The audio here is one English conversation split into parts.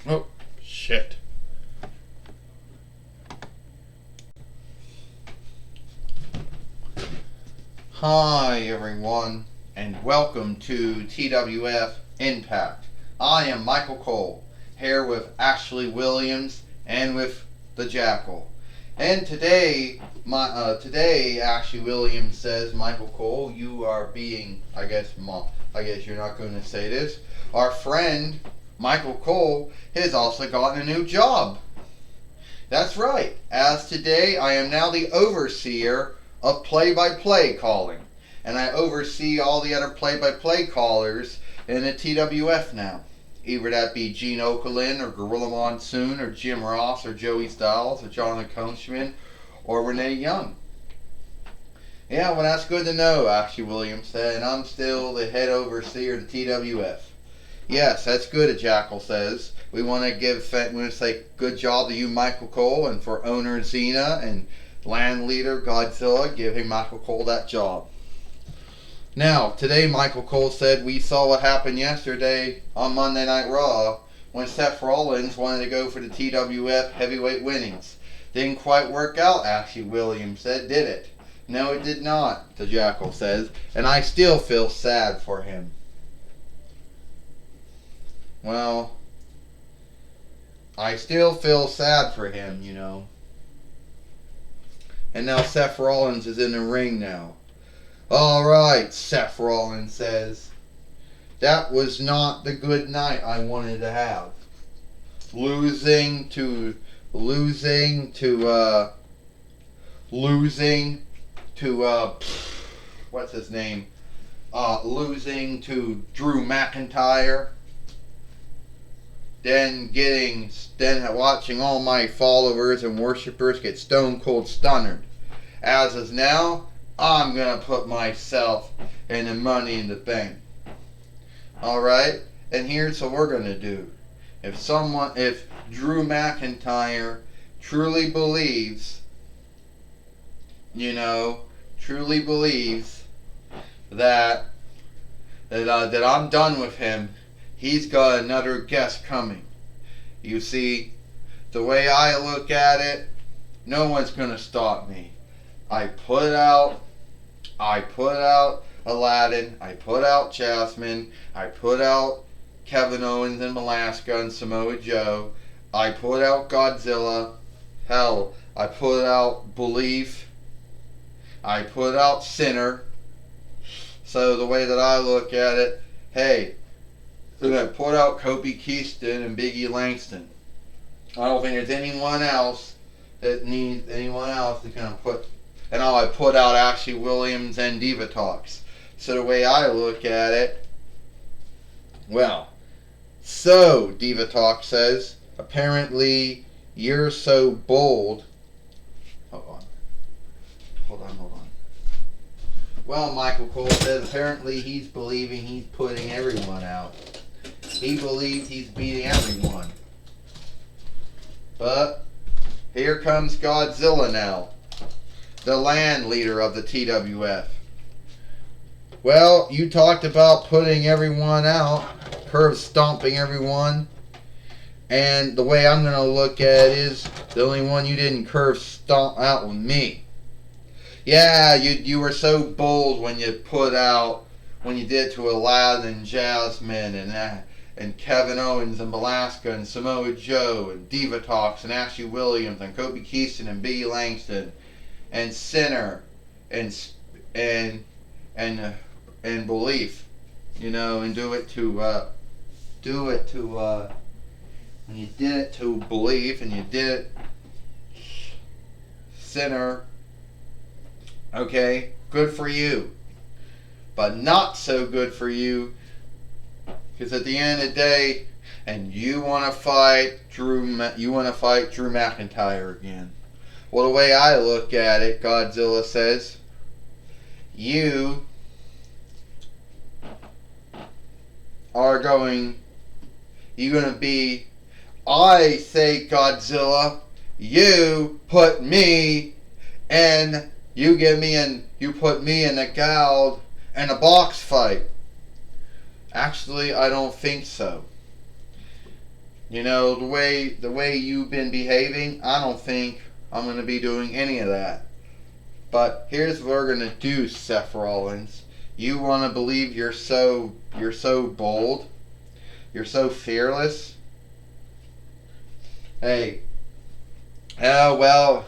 Oh, shit. Hi, everyone, and welcome to TWF Impact. I am Michael Cole, here with Ashley Williams and with the Jackal. And today Ashley Williams says, Michael Cole, you are being, I guess you're not going to say this. Our friend Michael Cole has also gotten a new job. That's right. As today, I am now the overseer of play-by-play calling, and I oversee all the other play-by-play callers in the TWF now. Either that be Gene Okerlund or Gorilla Monsoon or Jim Ross or Joey Styles or Jonathan Coachman or Renee Young. Yeah, well, that's good to know, Ashley Williams said, and I'm still the head overseer of the TWF. Yes, that's good, Jackal says. We want to say good job to you, Michael Cole, and for owner Xena and land leader Godzilla, giving Michael Cole that job. Now, today Michael Cole said we saw what happened yesterday on Monday Night Raw when Seth Rollins wanted to go for the TWF heavyweight winnings. Didn't quite work out, Ashley Williams said, did it? No, it did not, the Jackal says, and I still feel sad for him. Well, I still feel sad for him, you know. And now Seth Rollins is in the ring now. Alright, Seth Rollins says. That was not the good night I wanted to have. Losing to what's his name? Losing to Drew McIntyre. Then watching all my followers and worshippers get stone cold stunned. As is now, I'm gonna put myself in the Money in the Bank. Alright? And here's what we're gonna do. If Drew McIntyre truly believes that I'm done with him, he's got another guest coming. You see, the way I look at it, no one's gonna stop me. I put out Aladdin, I put out Jasmine, I put out Kevin Owens and Velasquez and Samoa Joe, I put out Godzilla, hell, I put out Belief, I put out Sinner. So the way that I look at it, hey, they're going to put out Kofi Kingston and Biggie Langston. I don't think there's anyone else that needs anyone else to kind of put. And I put out Ashley Williams and Diva Talks. So the way I look at it, well, so Diva Talk says, apparently you're so bold. Hold on. Well, Michael Cole says apparently he's believing he's putting everyone out. He believes he's beating everyone. But here comes Godzilla now, the land leader of the TWF. Well, you talked about putting everyone out, curve stomping everyone. And the way I'm going to look at it is the only one you didn't curve stomp out was me. Yeah, you were so bold when you did it to Aladdin and Jasmine and Kevin Owens and Velasquez and Samoa Joe and Diva Talks and Ashley Williams and Kofi Kingston and Biggie Langston and Sinner and Belief, and do it to when you did it to Belief and you did it Sinner. Okay, good for you, but not so good for you, because at the end of the day, and you want to fight Drew McIntyre again. Well, the way I look at it, Godzilla says, you are going to be, I say, Godzilla, you put me in. You put me and the gal in a box fight. Actually, I don't think so. You know, the way you've been behaving, I don't think I'm going to be doing any of that. But here's what we're going to do, Seth Rollins. You want to believe you're so bold? You're so fearless? Hey. Oh, well.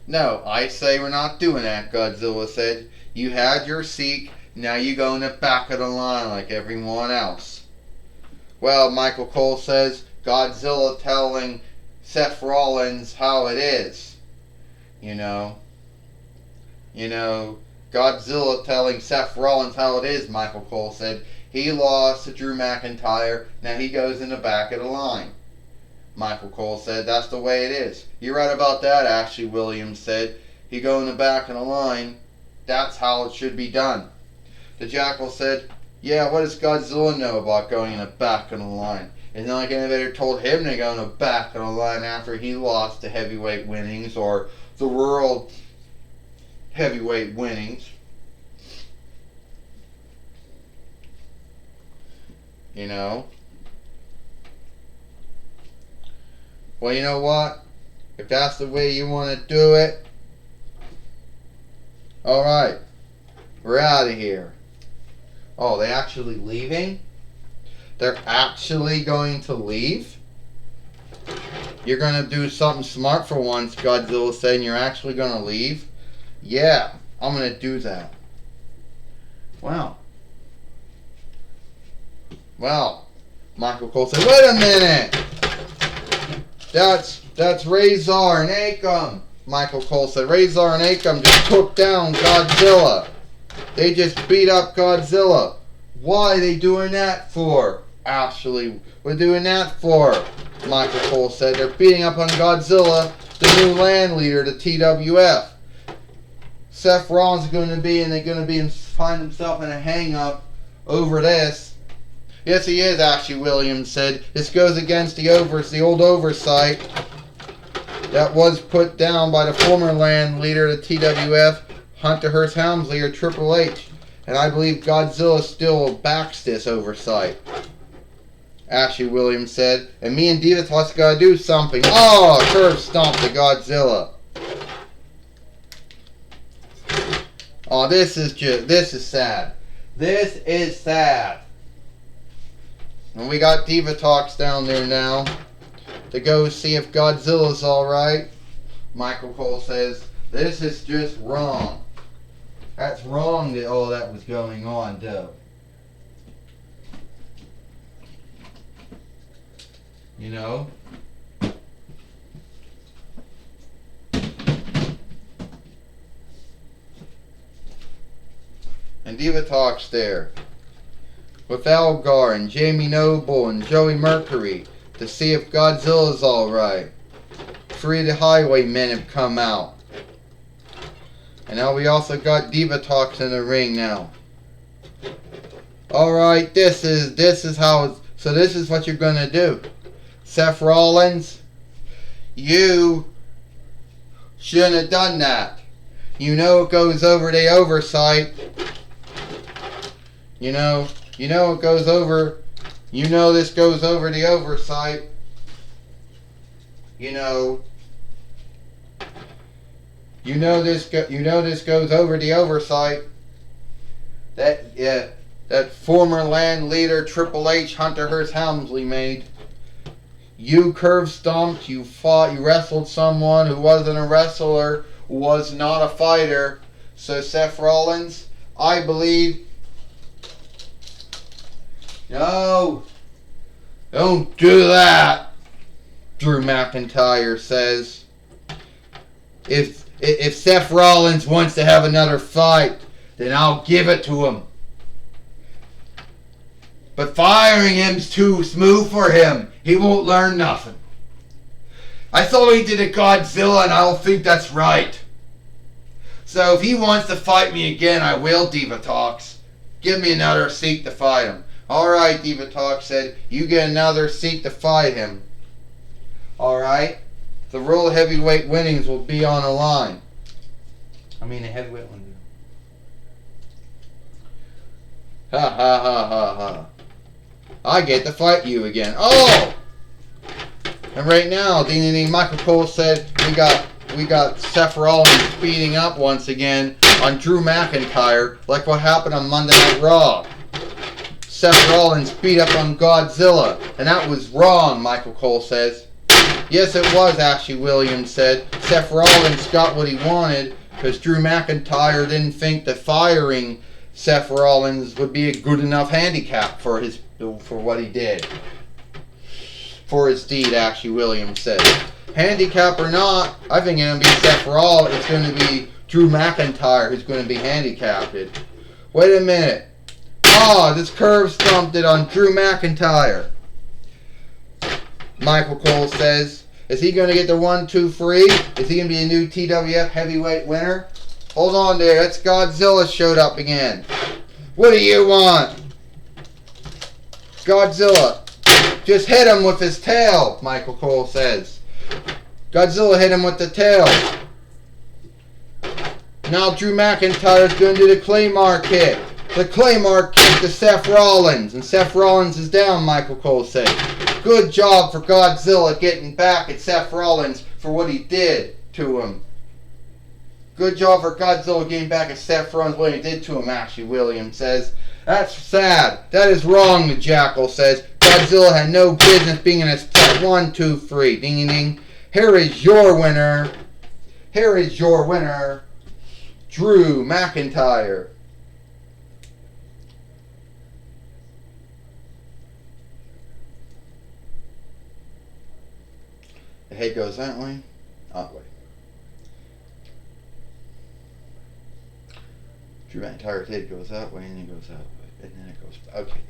No, I say we're not doing that, Godzilla said. You had your seat, now you go in the back of the line like everyone else. Well, Michael Cole says, Godzilla telling Seth Rollins how it is. You know, Godzilla telling Seth Rollins how it is, Michael Cole said. He lost to Drew McIntyre, now he goes in the back of the line. Michael Cole said, that's the way it is. You're right about that, Ashley Williams said. He go in the back of the line, that's how it should be done. The Jackal said, yeah, what does Godzilla know about going in the back of the line? It's not like anybody told him to go in the back of the line after he lost the heavyweight winnings or the world heavyweight winnings. You know? Well, you know what? If that's the way you want to do it, alright. We're out of here. Oh, they actually leaving? They're actually going to leave? You're going to do something smart for once, Godzilla said, and you're actually going to leave? Yeah, I'm going to do that. Wow. Well, Michael Cole said, wait a minute! That's Razor and Akam. Michael Cole said, Razor and Akam just took down Godzilla. They just beat up Godzilla. Why are they doing that for? Actually, we're doing that for, Michael Cole said. They're beating up on Godzilla, the new land leader, the TWF. Seth Rollins is going to be, and they're going to be find himself in a hang-up over this. Yes, he is, Ashley Williams said. This goes against the old oversight that was put down by the former land leader of the TWF, Hunter Hearst Helmsley, or Triple H. And I believe Godzilla still backs this oversight. Ashley Williams said. And me and Divas gotta do something. Oh, curve stomp to Godzilla. Oh, this is sad. This is sad. And we got Diva Talks down there now to go see if Godzilla's alright. Michael Cole says, this is just wrong. That's wrong that all that was going on, though. You know? And Diva Talks there with Algar and Jamie Noble and Joey Mercury to see if Godzilla's alright. 3 of the Highwaymen have come out. And now we also got Diva Talks in the ring now. Alright, this is how it's, so this is what you're gonna do. Seth Rollins, you shouldn't have done that. You know it goes over the oversight. You know it goes over, this goes over the oversight. This goes over the oversight. That former land leader Triple H, Hunter Hearst Helmsley made. You curve stomped, you wrestled someone who wasn't a wrestler, was not a fighter. So Seth Rollins, I believe. No, don't do that, Drew McIntyre says. If Seth Rollins wants to have another fight, then I'll give it to him. But firing him's too smooth for him. He won't learn nothing. I saw he did a Godzilla, and I don't think that's right. So if he wants to fight me again, I will, Diva Talks. Give me another seat to fight him. Alright, Diva Talks said, you get another seat to fight him. Alright? The World Heavyweight winnings will be on the line. I mean the heavyweight one. Ha ha ha ha ha. I get to fight you again. Oh! And right now, Michael Cole said we got Seth Rollins speeding up once again on Drew McIntyre, like what happened on Monday Night Raw. Seth Rollins beat up on Godzilla, and that was wrong, Michael Cole says. Yes, it was, Ashley Williams said. Seth Rollins got what he wanted because Drew McIntyre didn't think that firing Seth Rollins would be a good enough handicap for what he did. For his deed, Ashley Williams said. Handicap or not, I think it's going to be Seth Rollins. It's going to be Drew McIntyre who's going to be handicapped. Wait a minute. This curve stomped it on Drew McIntyre. Michael Cole says, is he going to get the 1-2 free? Is he going to be a new TWF heavyweight winner? Hold on there. That's Godzilla showed up again. What do you want? Godzilla. Just hit him with his tail, Michael Cole says. Godzilla hit him with the tail. Now Drew McIntyre's going to do the Claymore kick. The Claymore kick to Seth Rollins. And Seth Rollins is down, Michael Cole said. Good job for Godzilla getting back at Seth Rollins for what he did to him. Good job for Godzilla getting back at Seth Rollins what he did to him, Ashley Williams says. That's sad. That is wrong, the Jackal says. Godzilla had no business being in a spot 1-2 free. Ding ding ding. Here is your winner. Here is your winner, Drew McIntyre. The head goes that way. That way. Drew McIntyre's head goes that way, and then it goes that way, and then it goes. Okay.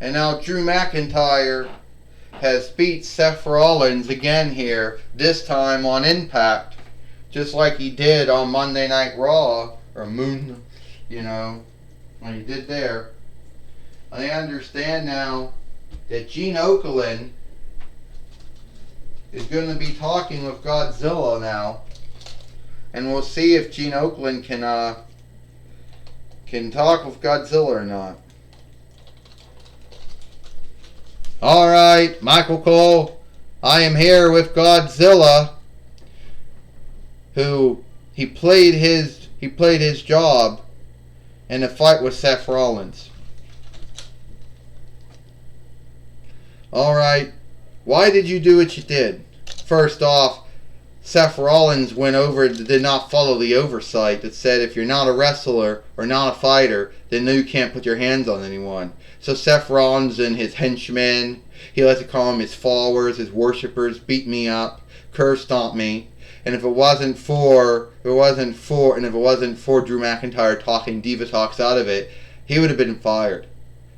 And now Drew McIntyre has beat Seth Rollins again here, this time on Impact, just like he did on Monday Night Raw, or Moon, when he did there. I understand now that Gene Okerlund is going to be talking with Godzilla now, and we'll see if Gene Okerlund can talk with Godzilla or not. Alright, Michael Cole, I am here with Godzilla, who he played his job in the fight with Seth Rollins. Alright, why did you do what you did? First off, Seth Rollins did not follow the oversight that said if you're not a wrestler or not a fighter, then you can't put your hands on anyone. So Seth Rollins and his henchmen, he likes to call them his followers, his worshippers, beat me up, curve stomp me. And if it wasn't for Drew McIntyre talking Diva Talks out of it, he would have been fired.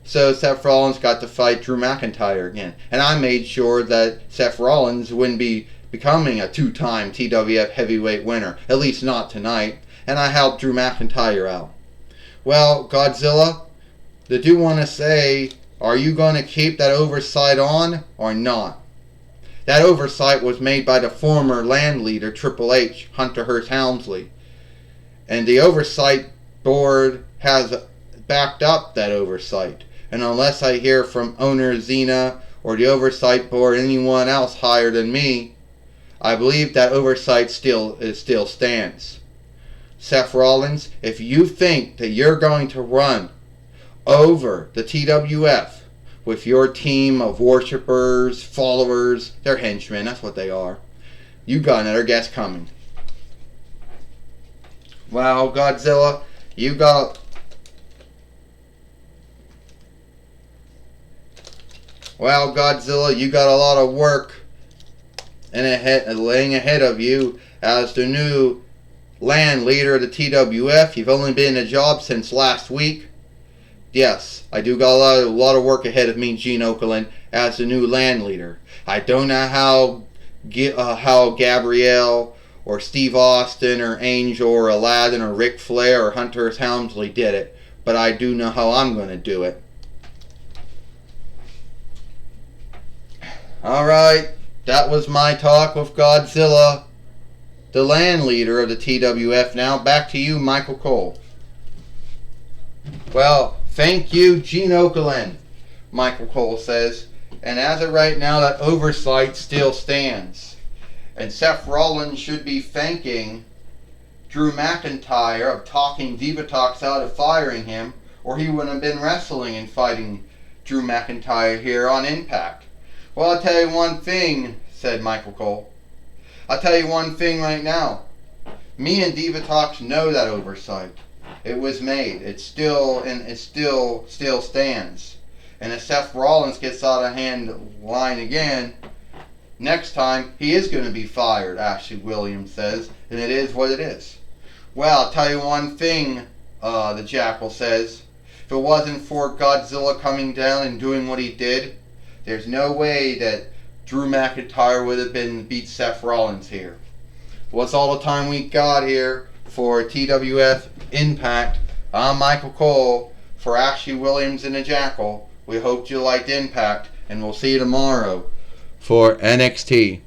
So Seth Rollins got to fight Drew McIntyre again. And I made sure that Seth Rollins wouldn't be becoming a 2-time TWF heavyweight winner. At least not tonight. And I helped Drew McIntyre out. Well, Godzilla, I do want to say, are you going to keep that oversight on or not? That oversight was made by the former land leader, Triple H, Hunter Hearst Helmsley. And the oversight board has backed up that oversight. And unless I hear from owner Xena or the oversight board or anyone else higher than me, I believe that oversight still stands. Seth Rollins, if you think that you're going to run over the TWF with your team of worshippers, followers, they're henchmen, that's what they are, you got another guest coming. Wow, Godzilla, you got a lot of work laying ahead of you as the new land leader of the TWF. You've only been in a job since last week. Yes, I do got a lot of work ahead of me, Gene Okerlund, as the new land leader. I don't know how Gabrielle or Steve Austin or Angel or Aladdin or Ric Flair or Hunter S. Helmsley did it, but I do know how I'm going to do it. Alright, that was my talk with Godzilla, the land leader of the TWF. Now back to you, Michael Cole. Well, Thank you, Gene Okerlund, Michael Cole says. And as of right now, that oversight still stands. And Seth Rollins should be thanking Drew McIntyre of talking Divatox out of firing him, or he wouldn't have been wrestling and fighting Drew McIntyre here on Impact. Well, I'll tell you one thing, said Michael Cole. I'll tell you one thing right now. Me and Divatox know that oversight. It was made. It still stands. And if Seth Rollins gets out of hand line again, next time he is going to be fired, Ashley Williams says, and it is what it is. Well, I'll tell you one thing, the Jackal says. If it wasn't for Godzilla coming down and doing what he did, there's no way that Drew McIntyre would have beat Seth Rollins here. Well, that's all the time we got here for TWF Impact. I'm Michael Cole for Ashley Williams and the Jackal. We hope you liked Impact, and we'll see you tomorrow for NXT.